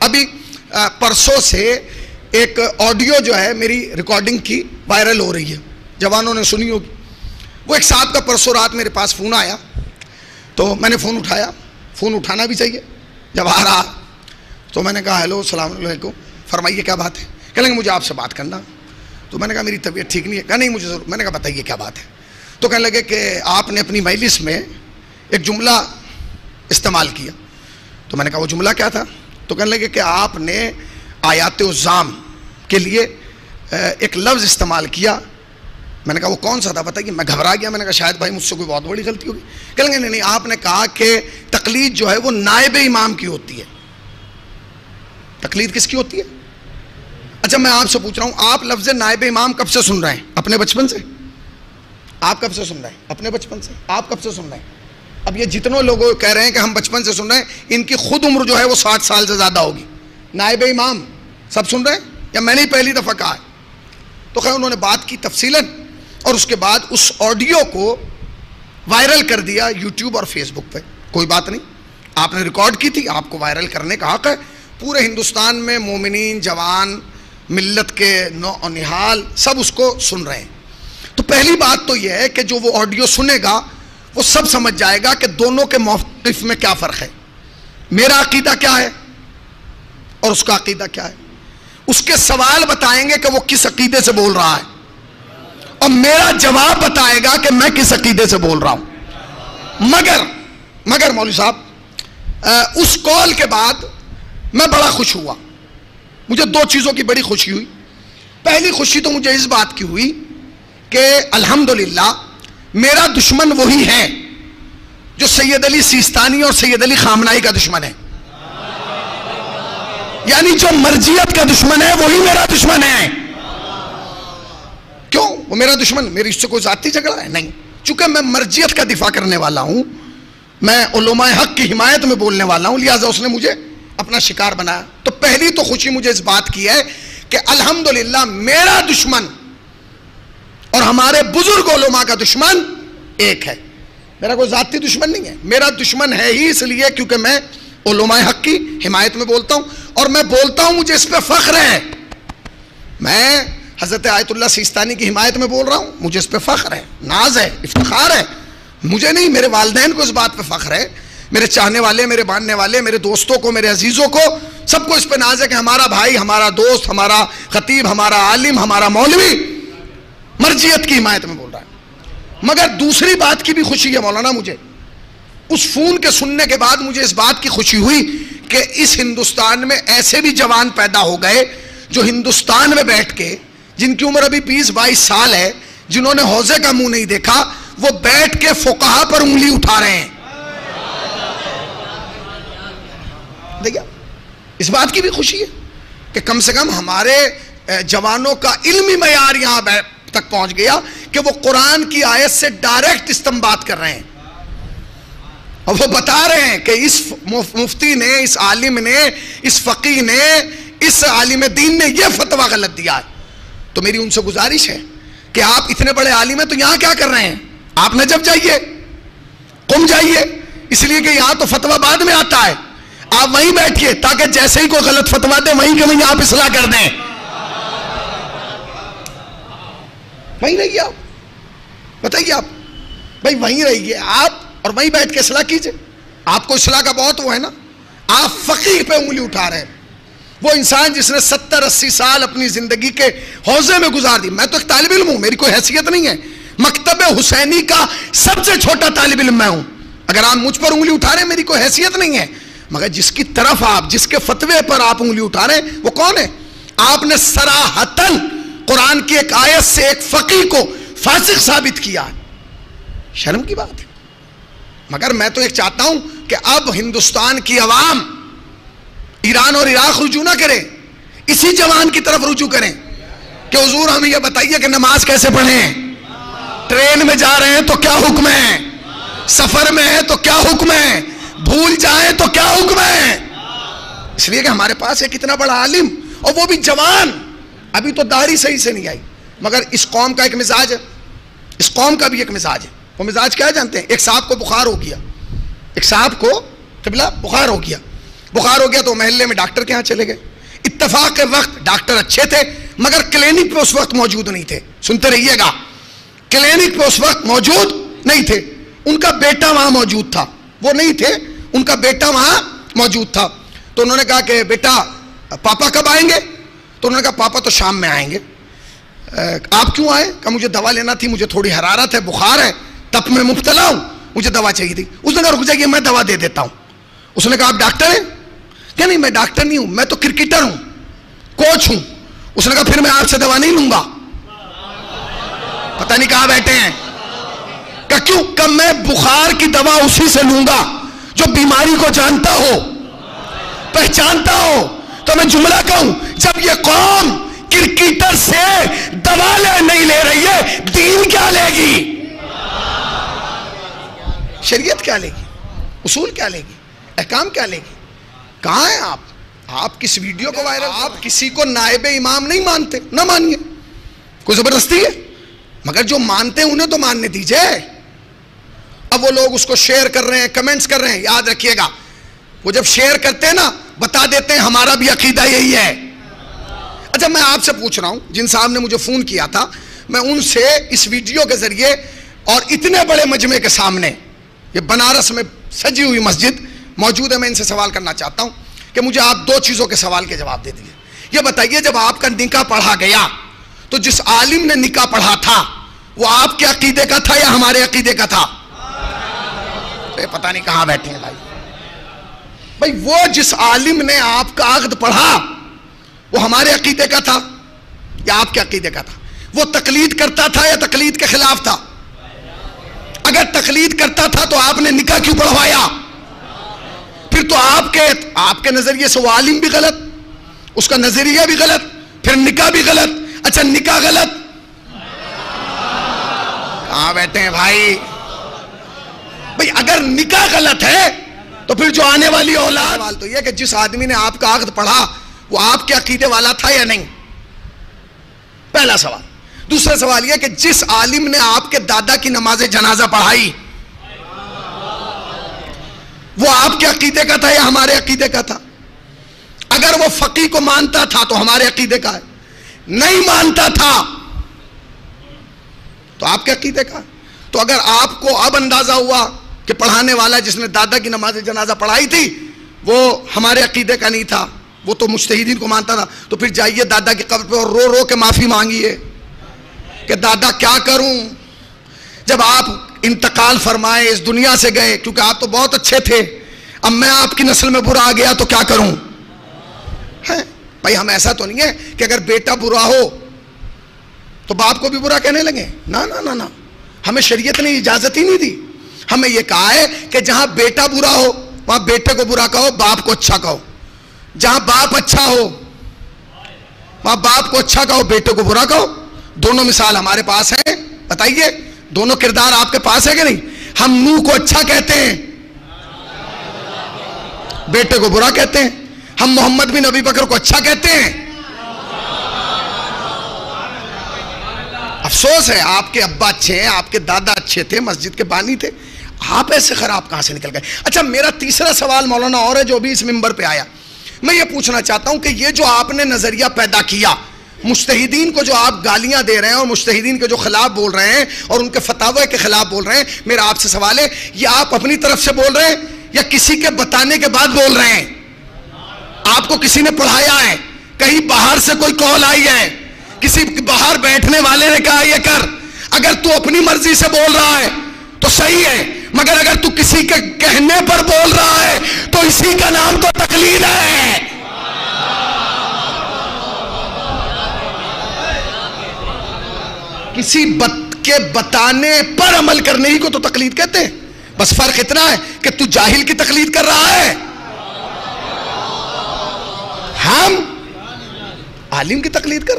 ابھی پرسوں سے ایک آڈیو جو ہے میری ریکارڈنگ کی وائرل ہو رہی ہے، جوانوں نے سنی ہوگی. وہ ایک صاحب کا پرسوں رات میرے پاس فون آیا تو میں نے فون اٹھایا. فون اٹھانا بھی چاہیے جب آ رہا. تو میں نے کہا ہیلو السلام علیکم، فرمائیے کیا بات ہے. کہہ لیں گے مجھے آپ سے بات کرنا. تو میں نے کہا میری طبیعت ٹھیک نہیں ہے. کہا نہیں مجھے ضرور. میں نے کہا بتائیے کیا بات ہے. تو کہنے لگے کہ آپ نے اپنی مجلس میں ایک جملہ استعمال کیا. تو میں نے کہا وہ جملہ کیا تھا. تو کہنے لگے کہ آپ نے آیات الزام کے لیے ایک لفظ استعمال کیا. میں نے کہا وہ کون سا تھا بتائیے. میں گھبرا گیا. میں نے کہا شاید بھائی مجھ سے کوئی بہت بڑی غلطی ہوگی. کہیں گے نہیں آپ نے کہا کہ تقلید جو ہے وہ نائب امام کی ہوتی ہے. تقلید کس کی ہوتی ہے؟ اچھا میں آپ سے پوچھ رہا ہوں، آپ لفظ نائب امام کب سے سن رہے ہیں؟ اپنے بچپن سے؟ آپ کب سے سن رہے ہیں؟ اپنے بچپن سے. آپ کب سے سن رہے ہیں؟ اب یہ جتنوں لوگ کہہ رہے ہیں کہ ہم بچپن سے سن رہے ہیں، ان کی خود عمر جو ہے وہ 60 سال سے زیادہ ہوگی. نائب امام سب سن رہے ہیں یا میں نے پہلی دفعہ کہا ہے؟ تو خیر انہوں نے بات کی تفصیلاً، اور اس کے بعد اس آڈیو کو وائرل کر دیا یوٹیوب اور فیس بک پہ. کوئی بات نہیں، آپ نے ریکارڈ کی تھی، آپ کو وائرل کرنے کا حق ہے. پورے ہندوستان میں مومنین، جوان، ملت کے نہال سب اس کو سن رہے ہیں. تو پہلی بات تو یہ ہے کہ جو وہ آڈیو سنے گا وہ سب سمجھ جائے گا کہ دونوں کے موقف میں کیا فرق ہے. میرا عقیدہ کیا ہے اور اس کا عقیدہ کیا ہے. اس کے سوال بتائیں گے کہ وہ کس عقیدے سے بول رہا ہے، اور میرا جواب بتائے گا کہ میں کس عقیدے سے بول رہا ہوں. مگر مولوی صاحب اس کال کے بعد میں بڑا خوش ہوا. مجھے دو چیزوں کی بڑی خوشی ہوئی. پہلی خوشی تو مجھے اس بات کی ہوئی کہ الحمدللہ میرا دشمن وہی ہے جو سید علی سیستانی اور سید علی خامنائی کا دشمن ہے. یعنی جو مرجیت کا دشمن ہے وہی میرا دشمن ہے. کیوں وہ میرا دشمن؟ میری اس سے کوئی ذاتی جھگڑا ہے؟ نہیں. چونکہ میں مرجیت کا دفاع کرنے والا ہوں، میں علماء حق کی حمایت میں بولنے والا ہوں، لہذا اس نے مجھے اپنا شکار بنایا. تو پہلی تو خوشی مجھے اس بات کی ہے کہ الحمدللہ میرا دشمن اور ہمارے بزرگ علماء کا دشمن ایک ہے. میرا کوئی ذاتی دشمن نہیں ہے. میرا دشمن ہے ہی اس لیے کیونکہ میں علماء حق کی حمایت میں بولتا ہوں، اور میں بولتا ہوں مجھے اس پہ فخر ہے. میں حضرت آیت اللہ سیستانی کی حمایت میں بول رہا ہوں، مجھے اس پہ فخر ہے، ناز ہے، افتخار ہے. مجھے نہیں، میرے والدین کو اس بات پہ فخر ہے، میرے چاہنے والے، میرے ماننے والے، میرے دوستوں کو، میرے عزیزوں کو، سب کو اس پہ ناز ہے کہ ہمارا بھائی، ہمارا دوست، ہمارا خطیب، ہمارا عالم، ہمارا مولوی مرجیت کی حمایت میں بول رہا ہے. مگر دوسری بات کی بھی خوشی ہے مولانا. مجھے اس فون کے سننے کے بعد مجھے اس بات کی خوشی ہوئی کہ اس ہندوستان میں ایسے بھی جوان پیدا ہو گئے جو ہندوستان میں بیٹھ کے، جن کی عمر ابھی 20-22 سال ہے، جنہوں نے حوضے کا منہ نہیں دیکھا، وہ بیٹھ کے فقہا پر انگلی اٹھا رہے ہیں. دیکھیں اس بات کی بھی خوشی ہے کہ کم سے کم ہمارے جوانوں کا علمی معیار یہاں تک پہنچ گیا کہ وہ قرآن کی آیت سے ڈائریکٹ استنباط کر رہے ہیں، اور وہ بتا رہے ہیں کہ اس مفتی نے، اس عالم نے، اس فقیہ نے، اس عالم دین نے یہ فتویٰ غلط دیا ہے. تو میری ان سے گزارش ہے کہ آپ اتنے بڑے عالم ہیں تو یہاں کیا کر رہے ہیں؟ آپ نجف جائیے، قم جائیے، اس لیے کہ یہاں تو فتویٰ بعد میں آتا ہے. آپ وہیں بیٹھیے تاکہ جیسے ہی کوئی غلط فتویٰ دے وہیں کہ وہیں آپ اصلاح کر دیں. وہیں رہیے آپ. بتائیے آپ بھائی وہیں رہیے آپ اور وہیں بیٹھ کے اصلاح کیجئے. آپ کو اصلاح کا بہت وہ ہے نا. آپ فقیہ پہ انگلی اٹھا رہے ہیں. وہ انسان جس نے 70-80 سال اپنی زندگی کے حوضے میں گزار دی. میں تو ایک طالب علم ہوں، میری کوئی حیثیت نہیں ہے. مکتب حسینی کا سب سے چھوٹا طالب علم میں ہوں. اگر آپ مجھ پر انگلی اٹھا رہے ہیں میری کوئی حیثیت نہیں ہے. مگر جس کی طرف آپ، جس کے فتوے پر آپ انگلی اٹھا رہے ہیں وہ کون ہے؟ آپ نے صراحتاً قرآن کی ایک آیت سے ایک فقیہ کو فاسق ثابت کیا. شرم کی بات ہے. مگر میں تو ایک چاہتا ہوں کہ اب ہندوستان کی عوام ایران اور عراق رجوع نہ کرے، اسی جوان کی طرف رجوع کریں کہ حضور ہمیں یہ بتائیے کہ نماز کیسے پڑھیں، ٹرین میں جا رہے ہیں تو کیا حکم ہے، سفر میں ہے تو کیا حکم ہے، بھول جائیں تو کیا حکم ہے. اس لیے کہ ہمارے پاس ایک اتنا بڑا عالم اور وہ بھی جوان، ابھی تو داڑھی صحیح سے نہیں آئی. مگر اس قوم کا ایک مزاج ہے، اس قوم کا بھی ایک مزاج ہے. وہ مزاج کیا جانتے ہیں؟ ایک صاحب کو بخار ہو گیا، ایک صاحب کو قبلہ بخار ہو گیا. بخار ہو گیا تو محلے میں ڈاکٹر کے ہاں چلے گئے. اتفاق کے وقت ڈاکٹر اچھے تھے مگر کلینک پہ اس وقت موجود نہیں تھے. سنتے رہیے گا, کلینک پہ اس وقت موجود نہیں تھے. ان کا بیٹا وہاں موجود تھا, وہ نہیں تھے, ان کا بیٹا وہاں موجود تھا. تو انہوں نے کہا کہ بیٹا پاپا کب آئیں گے؟ تو انہوں نے کہا پاپا تو شام میں آئیں گے. آپ کیوں آئے؟ کہا مجھے دوا لینا تھی, مجھے تھوڑی حرارت ہے, بخار ہے, تپ میں مبتلا ہوں, مجھے دوا چاہیے تھی. اس نے کہا رک جائیے میں دوا دے دیتا ہوں. اس نے کہا آپ ڈاکٹر ہیں؟ کہ نہیں میں ڈاکٹر نہیں ہوں, میں تو کرکٹر ہوں, کوچ ہوں. اس نے کہا پھر میں آپ سے دوا نہیں لوں گا. پتہ نہیں کہاں بیٹھے ہیں. کہ کیوں؟ کہ میں بخار کی دوا اسی سے لوں گا جو بیماری کو جانتا ہو, پہچانتا ہو. تو میں جملہ کہوں, جب یہ قوم کرکٹر سے دوا نہیں لے رہی ہے, دین کیا لے گی؟ شریعت کیا لے گی؟ اصول کیا لے گی؟ احکام کیا لے گی؟ کہاں ہیں آپ؟ آپ کس ویڈیو کو وائرل, آپ کسی کو نائب امام نہیں مانتے, نہ مانیے, کوئی زبردستی ہے, مگر جو مانتے ہیں انہیں تو ماننے دیجئے. اب وہ لوگ اس کو شیئر کر رہے ہیں, کمنٹس کر رہے ہیں, یاد رکھیے گا وہ جب شیئر کرتے ہیں نا بتا دیتے ہیں ہمارا بھی عقیدہ یہی ہے. اچھا میں آپ سے پوچھ رہا ہوں, جن صاحب نے مجھے فون کیا تھا, میں ان سے اس ویڈیو کے ذریعے اور اتنے بڑے مجمع کے سامنے, یہ بنارس میں سجی ہوئی مسجد موجود ہے, میں ان سے سوال کرنا چاہتا ہوں کہ مجھے آپ دو چیزوں کے سوال کے جواب دے دیجیے. یہ بتائیے جب آپ کا نکاح پڑھا گیا تو جس عالم نے نکاح پڑھا تھا وہ آپ کے عقیدے کا تھا یا ہمارے عقیدے کا تھا؟ پتہ نہیں کہاں بیٹھے ہیں بھائی. وہ جس عالم نے آپ کا عقد پڑھا وہ ہمارے عقیدے کا تھا یا آپ کے عقیدے کا تھا؟ وہ تقلید کرتا تھا یا تقلید کے خلاف تھا؟ اگر تقلید کرتا تھا تو آپ نے نکاح کیوں پڑھوایا؟ پھر تو آپ کے نظریے سے وہ عالم بھی غلط, اس کا نظریہ بھی غلط, پھر نکاح بھی غلط. اچھا نکاح غلط, کہاں بیٹھے ہیں بھائی؟ بھائی اگر نکاح غلط ہے تو پھر جو آنے والی اولاد, تو یہ کہ جس آدمی نے آپ کا عقد پڑھا وہ آپ کے عقیدے والا تھا یا نہیں؟ پہلا سوال. دوسرا سوال یہ کہ جس عالم نے آپ کے دادا کی نماز جنازہ پڑھائی وہ آپ کے عقیدے کا تھا یا ہمارے عقیدے کا تھا؟ اگر وہ فقیہ کو مانتا تھا تو ہمارے عقیدے کا ہے, نہیں مانتا تھا تو آپ کے عقیدے کا. تو اگر آپ کو اب اندازہ ہوا کہ پڑھانے والا جس نے دادا کی نماز جنازہ پڑھائی تھی وہ ہمارے عقیدے کا نہیں تھا, وہ تو مجتہدین کو مانتا تھا, تو پھر جائیے دادا کی قبر پہ اور رو رو کے معافی مانگیے کہ دادا کیا کروں, جب آپ انتقال فرمائے اس دنیا سے گئے, کیونکہ آپ تو بہت اچھے تھے, اب میں آپ کی نسل میں برا آ گیا تو کیا کروں. بھائی ہم ایسا تو نہیں ہے کہ اگر بیٹا برا ہو تو باپ کو بھی برا کہنے لگے, نا نا نا نا, ہمیں شریعت نے اجازت ہی نہیں دی. ہمیں یہ کہا ہے کہ جہاں بیٹا برا ہو وہاں بیٹے کو برا کہو, باپ کو اچھا کہو. جہاں باپ اچھا ہو وہاں باپ کو اچھا کہو, بیٹے کو برا کہو. دونوں مثال ہمارے پاس ہیں, بتائیے دونوں کردار آپ کے پاس ہے کہ نہیں؟ ہم نوح کو اچھا کہتے ہیں, بیٹے کو برا کہتے ہیں. ہم محمد بن ابی بکر کو اچھا کہتے ہیں. افسوس ہے آپ کے ابا اچھے ہیں, آپ کے دادا اچھے تھے, مسجد کے بانی تھے, آپ ایسے خراب کہاں سے نکل گئے؟ اچھا میرا تیسرا سوال مولانا اور ہے جو بھی اس منبر پہ آیا, میں یہ پوچھنا چاہتا ہوں کہ یہ جو آپ نے نظریہ پیدا کیا, مجتہدین کو جو آپ گالیاں دے رہے ہیں اور مجتہدین کے جو خلاف بول رہے ہیں اور ان کے فتاوی کے خلاف بول رہے ہیں, میرا آپ سے سوال ہے یہ آپ اپنی طرف سے بول رہے ہیں یا کسی کے بتانے کے بعد بول رہے ہیں؟ آپ کو کسی نے پڑھایا ہے, کہیں باہر سے کوئی کال آئی ہے, کسی باہر بیٹھنے والے نے کہا یہ کر؟ اگر تو اپنی مرضی سے بول رہا ہے تو صحیح ہے, مگر اگر تو کسی کے کہنے پر بول رہا ہے تو اسی کا نام تو تقلید ہے. کسی کے بتانے پر عمل کرنے ہی کو تو تقلید کہتے ہیں. بس فرق اتنا ہے کہ تو جاہل کی تقلید کر رہا ہے, ہم عالم کی تقلید کر رہے ہیں.